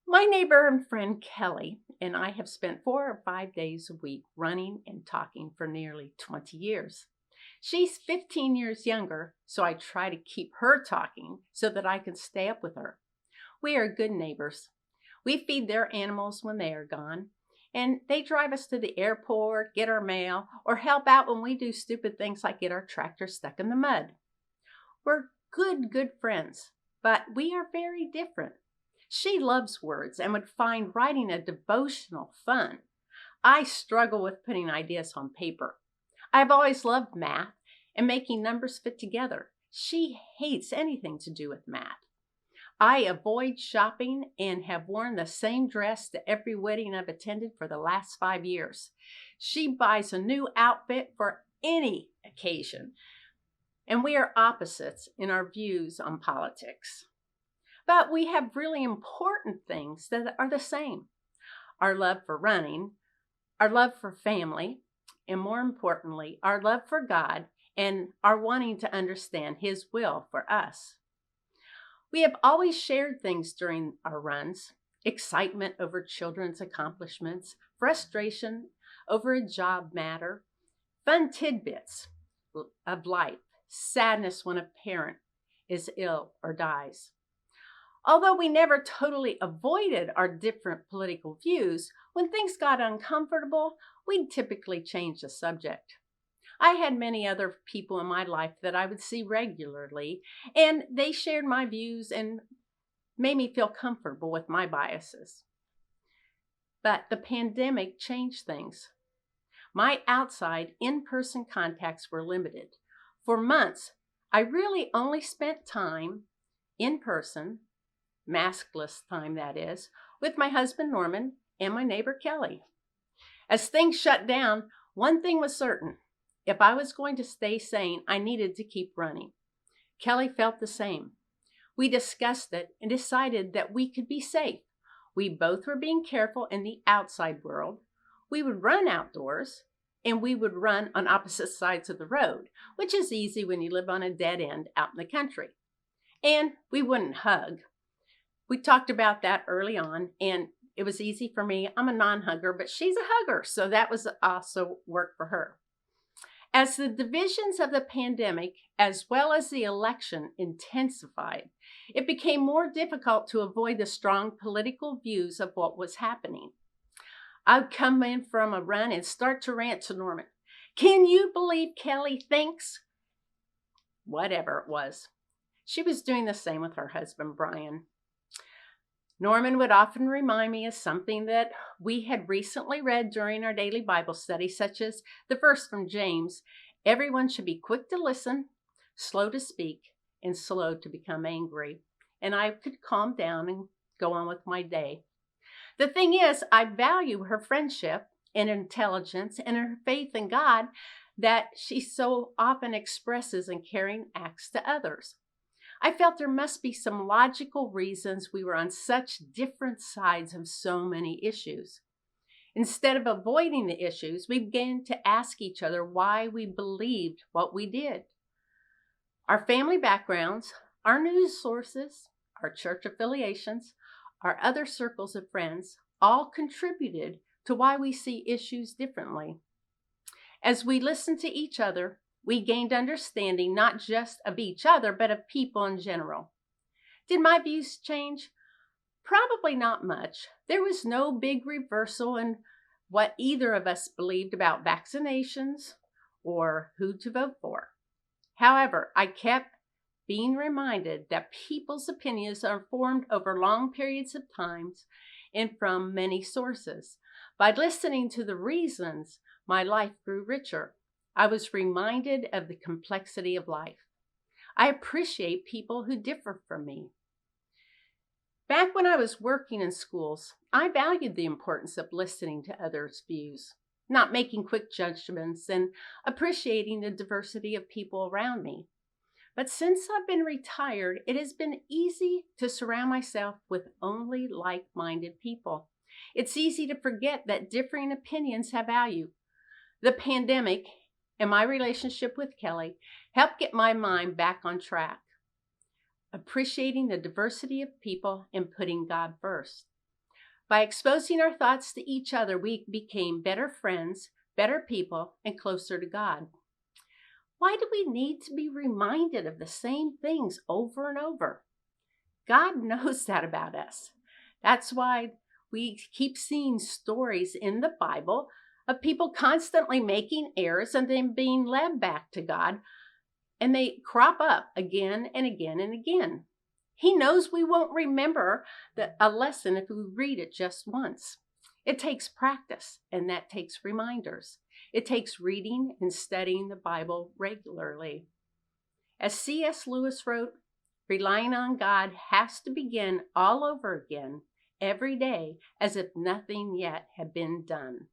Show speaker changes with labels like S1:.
S1: My neighbor and friend Kelly and I have spent 4 or 5 days a week running and talking for nearly 20 years. She's 15 years younger, so I try to keep her talking so that I can stay up with her. We are good neighbors. We feed their animals when they are gone, and they drive us to the airport, get our mail, or help out when we do stupid things like get our tractor stuck in the mud. We're good friends, but we are very different. She loves words and would find writing a devotional fun. I struggle with putting ideas on paper. I've always loved math and making numbers fit together. She hates anything to do with math. I avoid shopping and have worn the same dress to every wedding I've attended for the last 5 years. She buys a new outfit for any occasion, and we are opposites in our views on politics. But we have really important things that are the same: our love for running, our love for family, and more importantly, our love for God and our wanting to understand His will for us. We have always shared things during our runs: excitement over children's accomplishments, frustration over a job matter, fun tidbits of life, sadness when a parent is ill or dies. Although we never totally avoided our different political views, when things got uncomfortable, we'd typically change the subject. I had many other people in my life that I would see regularly, and they shared my views and made me feel comfortable with my biases. But the pandemic changed things. My outside, in person contacts were limited. For months, I really only spent time in person, maskless time that is, with my husband Norman and my neighbor Kelly. As things shut down, one thing was certain: if I was going to stay sane, I needed to keep running. Kelly felt the same. We discussed it and decided that we could be safe. We both were being careful in the outside world. We would run outdoors, and we would run on opposite sides of the road, which is easy when you live on a dead end out in the country. And we wouldn't hug. We talked about that early on, and it was easy for me. I'm a non-hugger, but she's a hugger, so that was also work for her. As the divisions of the pandemic, as well as the election, intensified, it became more difficult to avoid the strong political views of what was happening. I'd come in from a run and start to rant to Norman. Can you believe Kelly thinks? Whatever it was. She was doing the same with her husband, Brian. Norman would often remind me of something that we had recently read during our daily Bible study, such as the verse from James: everyone should be quick to listen, slow to speak, and slow to become angry. And I could calm down and go on with my day. The thing is, I value her friendship and intelligence and her faith in God that she so often expresses in caring acts to others. I felt there must be some logical reasons we were on such different sides of so many issues. Instead of avoiding the issues, we began to ask each other why we believed what we did. Our family backgrounds, our news sources, our church affiliations, our other circles of friends all contributed to why we see issues differently. As we listened to each other, we gained understanding not just of each other, but of people in general. Did my views change? Probably not much. There was no big reversal in what either of us believed about vaccinations or who to vote for. However, I kept being reminded that people's opinions are formed over long periods of time and from many sources. By listening to the reasons, my life grew richer. I was reminded of the complexity of life. I appreciate people who differ from me. Back when I was working in schools, I valued the importance of listening to others' views, not making quick judgments, and appreciating the diversity of people around me. But since I've been retired, it has been easy to surround myself with only like-minded people. It's easy to forget that differing opinions have value. The pandemic and my relationship with Kelly helped get my mind back on track, appreciating the diversity of people and putting God first. By exposing our thoughts to each other, we became better friends, better people, and closer to God. Why do we need to be reminded of the same things over and over? God knows that about us. That's why we keep seeing stories in the Bible of people constantly making errors and then being led back to God, and they crop up again and again and again. He knows we won't remember a lesson if we read it just once. It takes practice, and that takes reminders. It takes reading and studying the Bible regularly. As C.S. Lewis wrote, relying on God has to begin all over again every day as if nothing yet had been done.